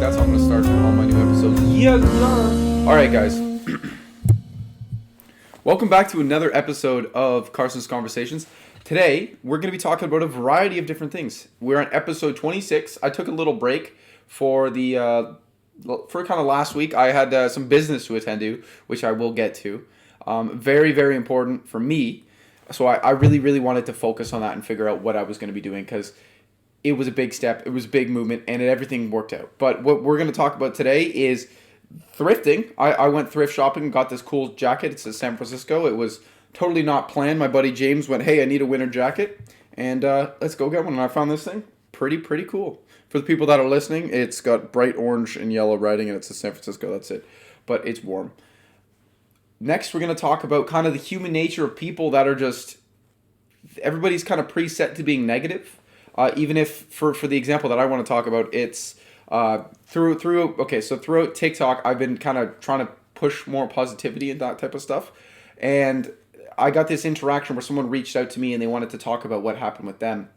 That's how I'm going to start all my new episodes. Yes, sir. All right, guys. Welcome back to another episode of Carson's Conversations. Today, we're going to be talking about a variety of different things. We're on episode 26. I took a little break for for kind of last week. I had some business to attend to, which I will get to. Very, very important for me. So I really, really wanted to focus on that and figure out what I was going to be doing because it was a big step. It was a big movement, and everything worked out. But what we're going to talk about today is thrifting. I went thrift shopping and got this cool jacket. It's in San Francisco. It was totally not planned. My buddy James went, hey, I need a winter jacket. And let's go get one. And I found this thing pretty cool. For the people that are listening, it's got bright orange and yellow writing, and it's in San Francisco. That's it. But it's warm. Next, we're going to talk about kind of the human nature of people that are just... Everybody's kind of preset to being negative. Even if, for the example that I want to talk about, it's... throughout TikTok, I've been kind of trying to push more positivity and that type of stuff. And I got this interaction where someone reached out to me and they wanted to talk about what happened with them.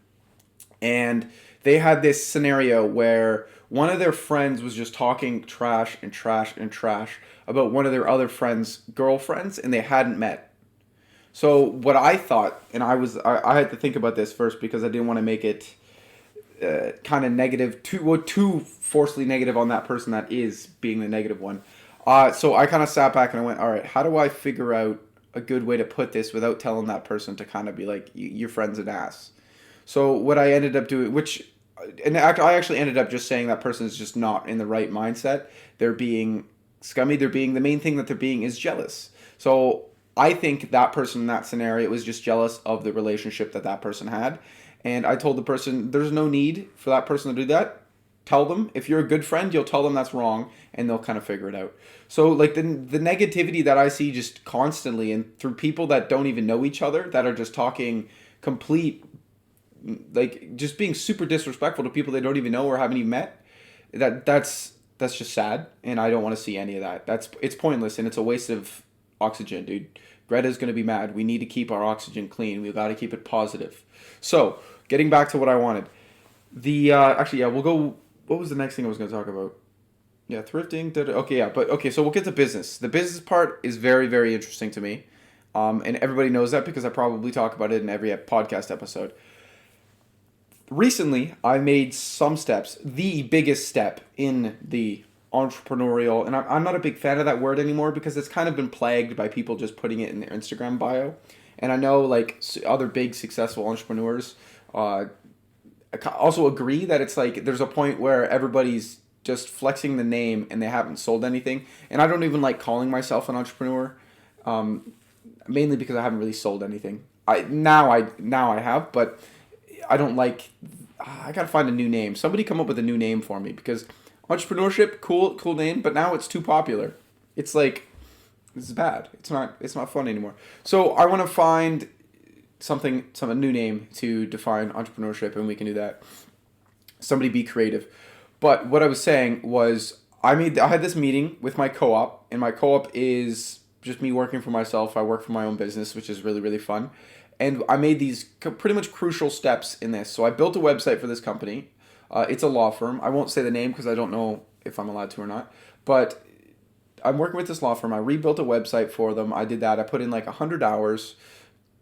And they had this scenario where one of their friends was just talking trash about one of their other friends' girlfriends, and they hadn't met. So what I thought, and I had to think about this first because I didn't want to make it kind of negative, too forcefully negative on that person that is being the negative one. So I kind of sat back and I went, all right, how do I figure out a good way to put this without telling that person to kind of be like, your friend's an ass? So what I ended up doing, I actually ended up just saying that person is just not in the right mindset. They're being scummy. The main thing that they're being is jealous. So I think that person in that scenario was just jealous of the relationship that person had. And I told the person, there's no need for that person to do that. Tell them. If you're a good friend, you'll tell them that's wrong, and they'll kind of figure it out. So, like, the negativity that I see just constantly, and through people that don't even know each other, that are just talking complete, like, just being super disrespectful to people they don't even know or haven't even met, that's just sad, and I don't want to see any of that. It's pointless, and it's a waste of oxygen, dude. Greta's going to be mad. We need to keep our oxygen clean. We've got to keep it positive. So, getting back to what I wanted. We'll go... What was the next thing I was going to talk about? Yeah, thrifting. So we'll get to business. The business part is very, very interesting to me. And everybody knows that because I probably talk about it in every podcast episode. Recently, I made some steps. The biggest step in the entrepreneurial, and I'm not a big fan of that word anymore because it's kind of been plagued by people just putting it in their Instagram bio. And I know like other big successful entrepreneurs also agree that it's like there's a point where everybody's just flexing the name and they haven't sold anything. And I don't even like calling myself an entrepreneur, mainly because I haven't really sold anything. Now I have, but I don't like. I gotta find a new name. Somebody come up with a new name for me because entrepreneurship, cool name, but now it's too popular. It's like this is bad. It's not fun anymore. So I want to find a new name to define entrepreneurship, and we can do that. Somebody be creative. But what I was saying was I had this meeting with my co-op, and my co-op is just me working for myself. I work for my own business, which is really, really fun. And I made these pretty much crucial steps in this. So I built a website for this company. It's a law firm. I won't say the name because I don't know if I'm allowed to or not. But I'm working with this law firm. I rebuilt a website for them. I did that. I put in like 100 hours.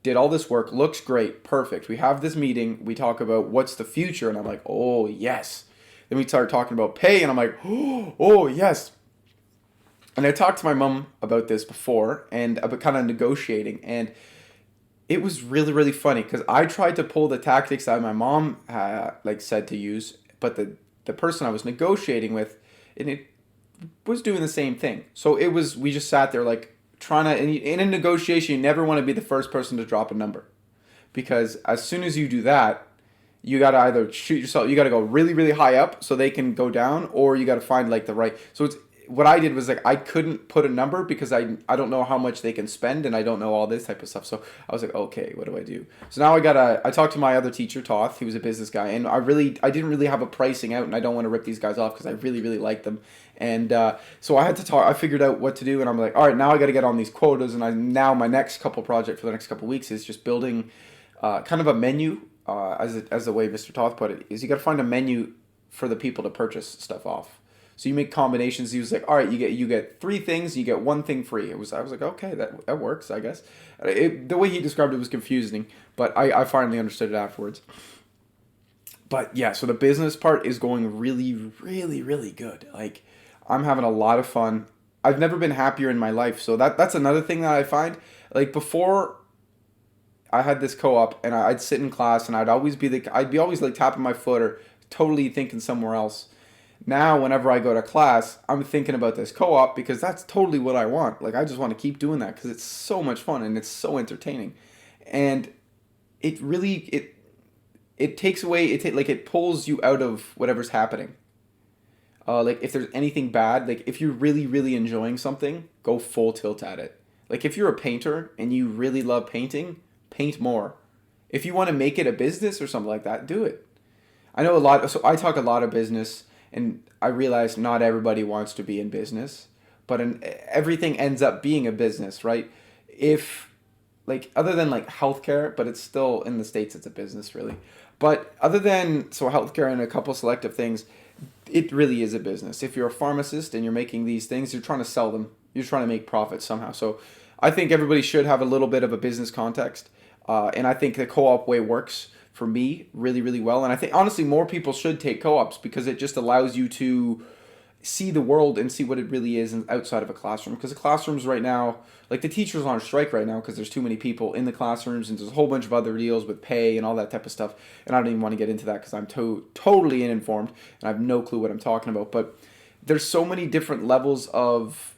Did all this work, looks great, perfect. We have this meeting, we talk about what's the future, and I'm like, oh, yes. Then we start talking about pay, and I'm like, oh, yes. And I talked to my mom about this before, and about kind of negotiating, and it was really, really funny, because I tried to pull the tactics that my mom said to use, but the person I was negotiating with, and it was doing the same thing. So we just sat there like, trying to, in a negotiation, you never want to be the first person to drop a number, because as soon as you do that, you got to either shoot yourself, you got to go really, really high up so they can go down, or you got to find like the right. So it's what I did was like I couldn't put a number because I don't know how much they can spend, and I don't know all this type of stuff. So I was like, okay, what do I do? So now I talked to my other teacher, Toth, who's a business guy, and I didn't really have a pricing out, and I don't want to rip these guys off because I really, really like them. And so I had to talk. I figured out what to do, and I'm like, all right, now I got to get on these quotas. And now my next couple project for the next couple weeks is just building kind of a menu, as the way Mr. Toth put it, is you got to find a menu for the people to purchase stuff off. So you make combinations. He was like, all right, you get three things, you get one thing free. I was like, okay, that works, I guess. The way he described it was confusing, but I finally understood it afterwards. But yeah, so the business part is going really, really, really good. Like, I'm having a lot of fun. I've never been happier in my life. So that's another thing that I find. Like, before I had this co-op, and I'd sit in class, and I'd be always like tapping my foot or totally thinking somewhere else. Now, whenever I go to class, I'm thinking about this co-op because that's totally what I want. Like, I just want to keep doing that because it's so much fun and it's so entertaining, and it really it takes away like it pulls you out of whatever's happening. Like, if there's anything bad, like if you're really really enjoying something, go full tilt at it. Like, if you're a painter and you really love painting, paint more. If you want to make it a business or something like that, do it. I know a lot. So I talk a lot of business, and I realize not everybody wants to be in business, but everything ends up being a business, right? If, like, other than like healthcare, but it's still in the States, it's a business really. But other than so healthcare and a couple selective things, it really is a business. If you're a pharmacist and you're making these things, you're trying to sell them. You're trying to make profit somehow. So I think everybody should have a little bit of a business context. And I think the co-op way works for me really, really well. And I think honestly more people should take co-ops because it just allows you to see the world and see what it really is outside of a classroom. Because the classrooms right now, like the teachers are on strike right now because there's too many people in the classrooms, and there's a whole bunch of other deals with pay and all that type of stuff. And I don't even want to get into that because I'm totally uninformed and I have no clue what I'm talking about. But there's so many different levels of,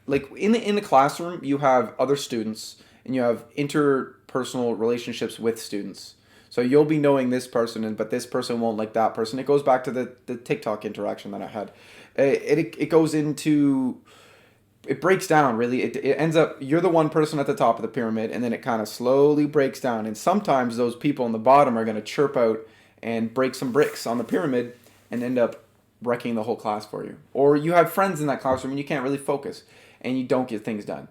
like, in the classroom you have other students and you have interpersonal relationships with students. So you'll be knowing this person, but this person won't like that person. It goes back to the TikTok interaction that I had. It goes into, it breaks down really. It ends up, you're the one person at the top of the pyramid, and then it kind of slowly breaks down. And sometimes those people on the bottom are going to chirp out and break some bricks on the pyramid and end up wrecking the whole class for you. Or you have friends in that classroom and you can't really focus and you don't get things done.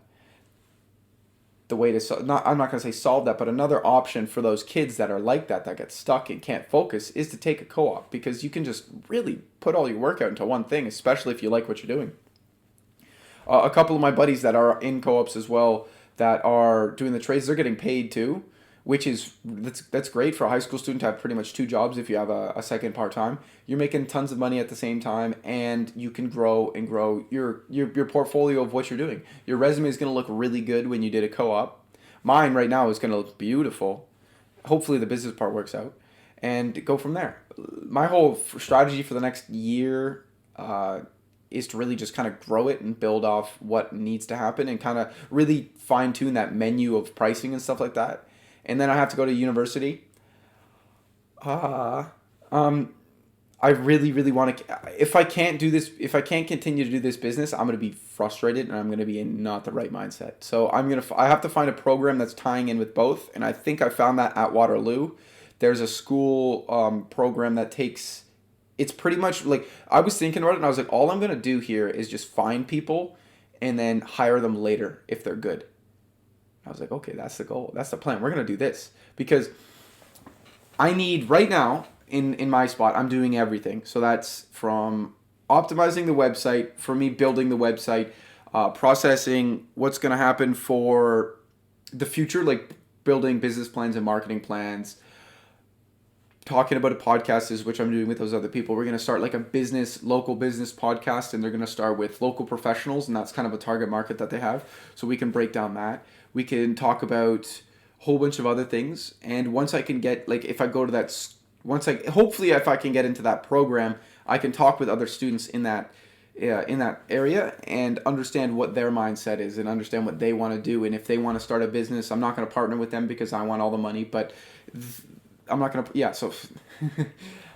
The way to I'm not going to say solve that, but another option for those kids that are like that get stuck and can't focus, is to take a co-op, because you can just really put all your work out into one thing, especially if you like what you're doing. A couple of my buddies that are in co-ops as well, that are doing the trades, they're getting paid too, which is that's great for a high school student to have pretty much two jobs if you have a second part-time. You're making tons of money at the same time, and you can grow and grow your portfolio of what you're doing. Your resume is going to look really good when you did a co-op. Mine right now is going to look beautiful. Hopefully the business part works out, and go from there. My whole strategy for the next year is to really just kind of grow it and build off what needs to happen, and kind of really fine-tune that menu of pricing and stuff like that. And then I have to go to university. I really, really want to. If I can't do this, if I can't continue to do this business, I'm gonna be frustrated and I'm gonna be in not the right mindset. So I have to find a program that's tying in with both, and I think I found that at Waterloo. There's a school program that takes. It's pretty much like, I was thinking about it and I was like, all I'm gonna do here is just find people, and then hire them later if they're good. I was like, okay, that's the goal. That's the plan. We're going to do this because I need right now in my spot, I'm doing everything. So that's from optimizing the website, for me building the website, processing what's going to happen for the future, like building business plans and marketing plans, talking about a podcast, is which I'm doing with those other people. We're going to start like a local business podcast, and they're going to start with local professionals, and that's kind of a target market that they have. So we can break down that. We can talk about a whole bunch of other things. And once I can get, like, if I go to that, hopefully if I can get into that program, I can talk with other students in that area and understand what their mindset is and understand what they want to do. And if they want to start a business, I'm not going to partner with them because I want all the money, but I'm not going to, yeah, so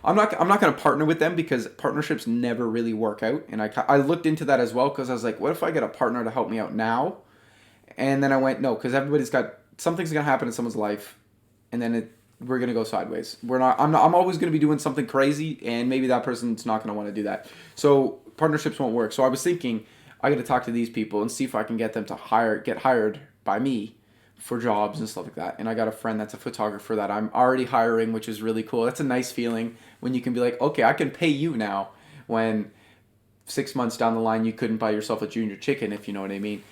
I'm not going to partner with them because partnerships never really work out. And I looked into that as well, because I was like, what if I get a partner to help me out now? And then I went, no, because something's going to happen in someone's life, and then we're going to go sideways. I'm always going to be doing something crazy, and maybe that person's not going to want to do that. So partnerships won't work. So I was thinking, I got to talk to these people and see if I can get them to get hired by me for jobs and stuff like that. And I got a friend that's a photographer that I'm already hiring, which is really cool. That's a nice feeling when you can be like, okay, I can pay you now when 6 months down the line you couldn't buy yourself a junior chicken, if you know what I mean.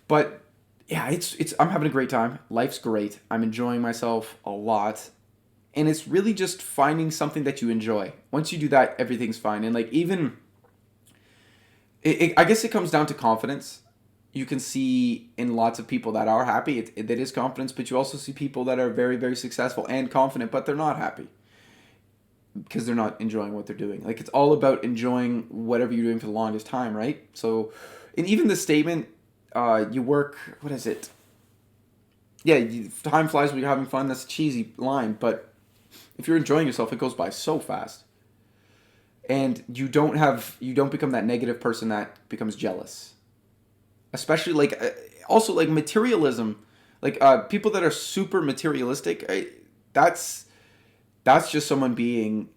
But yeah, it's I'm having a great time. Life's great. I'm enjoying myself a lot. And it's really just finding something that you enjoy. Once you do that, everything's fine. And like even I guess it comes down to confidence. You can see in lots of people that are happy, that is confidence, but you also see people that are very, very successful and confident, but they're not happy because they're not enjoying what they're doing. Like, it's all about enjoying whatever you're doing for the longest time, right? So, and even the statement, you work, what is it? Yeah, time flies when you're having fun. That's a cheesy line, but if you're enjoying yourself, it goes by so fast. And you don't become that negative person that becomes jealous. Especially like, also like materialism, like people that are super materialistic, that's just someone being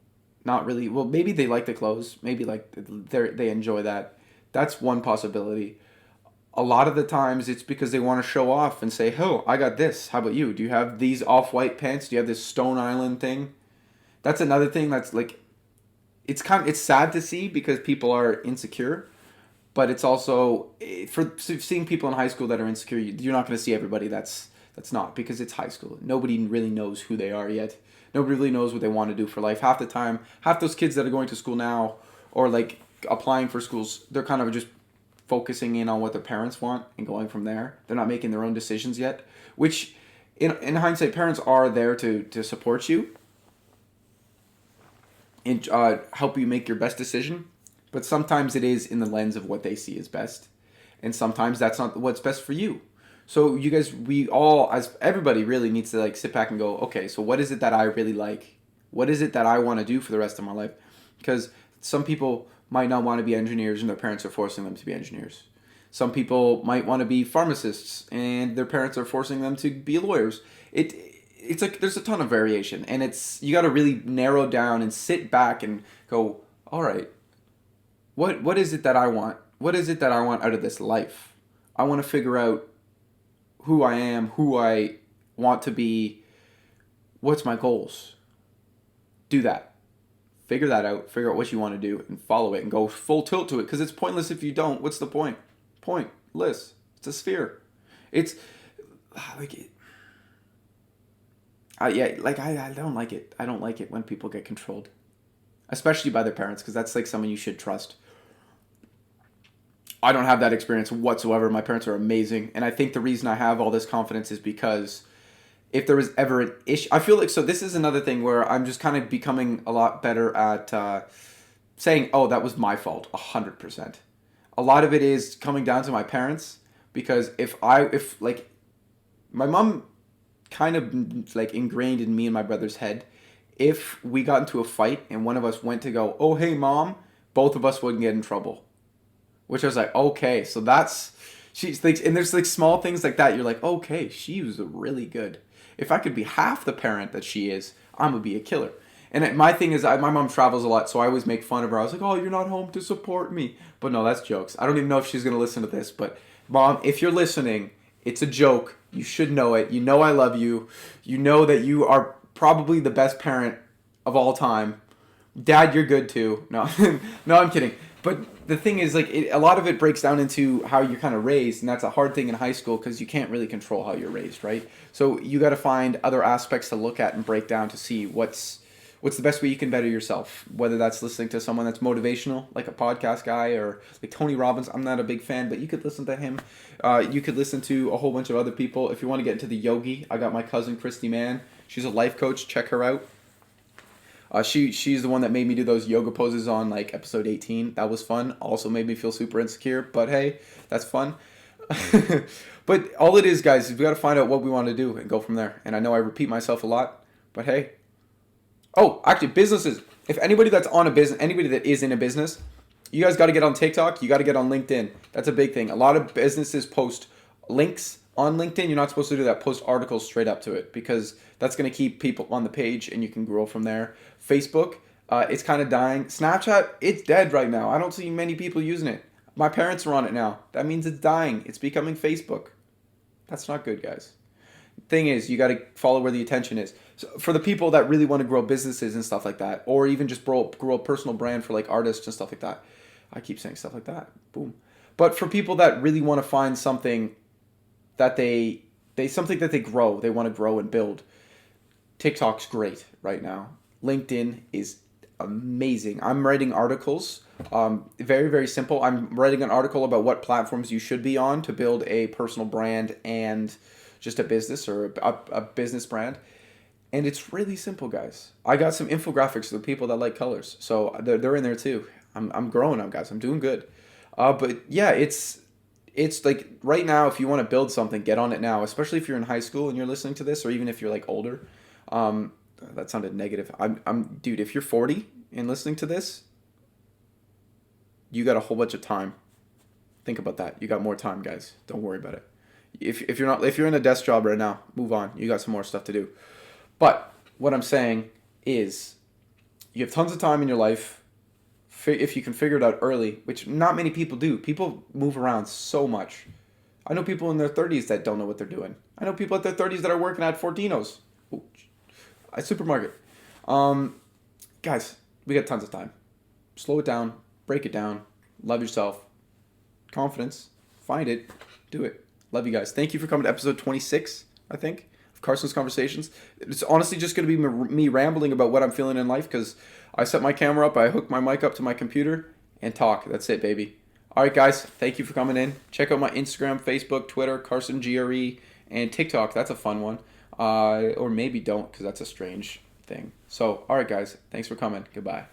not really, well, maybe they like the clothes, maybe like they enjoy that. That's one possibility. A lot of the times it's because they want to show off and say, oh, I got this. How about you? Do you have these off-white pants? Do you have this Stone Island thing? That's another thing that's like, it's sad to see because people are insecure, but it's also for seeing people in high school that are insecure. You're not going to see everybody that's not, because it's high school. Nobody really knows who they are yet. Nobody really knows what they want to do for life. Half the time, half those kids that are going to school now or like applying for schools, they're kind of just focusing in on what their parents want and going from there. They're not making their own decisions yet, which in hindsight, parents are there to support you and help you make your best decision. But sometimes it is in the lens of what they see as best. And sometimes that's not what's best for you. So you guys, we all, as everybody really needs to like sit back and go, okay, so what is it that I really like? What is it that I want to do for the rest of my life? Because some people might not want to be engineers and their parents are forcing them to be engineers. Some people might want to be pharmacists and their parents are forcing them to be lawyers. It's like there's a ton of variation, and you got to really narrow down and sit back and go, all right, what is it that I want? What is it that I want out of this life? I want to figure out who I am, who I want to be, what's my goals. Do that. Figure that out. Figure out what you want to do and follow it and go full tilt to it, because it's pointless if you don't. What's the point? Pointless. It's a sphere. It's like it. Yeah, like I don't like it. I don't like it when people get controlled, especially by their parents, because that's like someone you should trust. I don't have that experience whatsoever. My parents are amazing, and I think the reason I have all this confidence is because if there was ever an issue, I feel like, so this is another thing where I'm just kind of becoming a lot better at saying, oh, that was my fault, 100%. A lot of it is coming down to my parents, because if like, my mom kind of like ingrained in me and my brother's head, if we got into a fight and one of us went to go, oh, hey, mom, both of us wouldn't get in trouble. Which I was like, okay, so she's like, and there's like small things like that. You're like, okay, she was really good. If I could be half the parent that she is, I'm gonna be a killer. And my thing is, my mom travels a lot, so I always make fun of her. I was like, oh, you're not home to support me. But no, that's jokes. I don't even know if she's gonna listen to this. But mom, if you're listening, it's a joke. You should know it. You know I love you. You know that you are probably the best parent of all time. Dad, you're good too. No, no, I'm kidding. But the thing is, like, a lot of it breaks down into how you're kind of raised, and that's a hard thing in high school because you can't really control how you're raised, right? So you got to find other aspects to look at and break down to see what's the best way you can better yourself. Whether that's listening to someone that's motivational, like a podcast guy, or like Tony Robbins. I'm not a big fan, but you could listen to him. You could listen to a whole bunch of other people. If you want to get into the yogi, I got my cousin Christy Mann. She's a life coach. Check her out. She's the one that made me do those yoga poses on like episode 18. That was fun. Also made me feel super insecure, but hey, that's fun. But all it is, guys, is we got to find out what we want to do and go from there. And I know I repeat myself a lot, but hey. Oh, actually, businesses. If anybody that's on a business, anybody that is in a business, you guys got to get on TikTok. You got to get on LinkedIn. That's a big thing. A lot of businesses post links on LinkedIn. You're not supposed to do that. Post articles straight up to it, because that's going to keep people on the page and you can grow from there. Facebook, it's kind of dying. Snapchat, it's dead right now. I don't see many people using it. My parents are on it now. That means it's dying. It's becoming Facebook. That's not good, guys. thing is, you got to follow where the attention is. So for the people that really want to grow businesses and stuff like that, or even just grow a personal brand for like artists and stuff like that. I keep saying stuff like that. Boom. But for people that really want to find something that they something that they want to grow and build, TikTok's great right now. LinkedIn is amazing. I'm writing articles. Very, very simple. I'm writing an article about what platforms you should be on to build a personal brand and just a business or a business brand. And it's really simple, guys. I got some infographics for the people that like colors. So they're in there too. I'm growing up, guys. I'm doing good. But yeah, it's like right now, if you want to build something, get on it now, especially if you're in high school and you're listening to this, or even if you're like older. That sounded negative. Dude, if you're 40 and listening to this, you got a whole bunch of time. Think about that. You got more time, guys. Don't worry about it. If you're in a desk job right now, move on. You got some more stuff to do. But what I'm saying is, you have tons of time in your life. If you can figure it out early, which not many people do. People move around so much. I know people in their 30s that don't know what they're doing. I know people at their 30s that are working at Fortino's. A supermarket. Guys, we got tons of time. Slow it down. Break it down. Love yourself. Confidence. Find it. Do it. Love you guys. Thank you for coming to episode 26, I think, of Carson's Conversations. It's honestly just going to be me rambling about what I'm feeling in life because I set my camera up, I hook my mic up to my computer, and talk. That's it, baby. All right, guys. Thank you for coming in. Check out my Instagram, Facebook, Twitter, Carson GRE, and TikTok. That's a fun one. Or maybe don't, because that's a strange thing. So, all right, guys. Thanks for coming. Goodbye.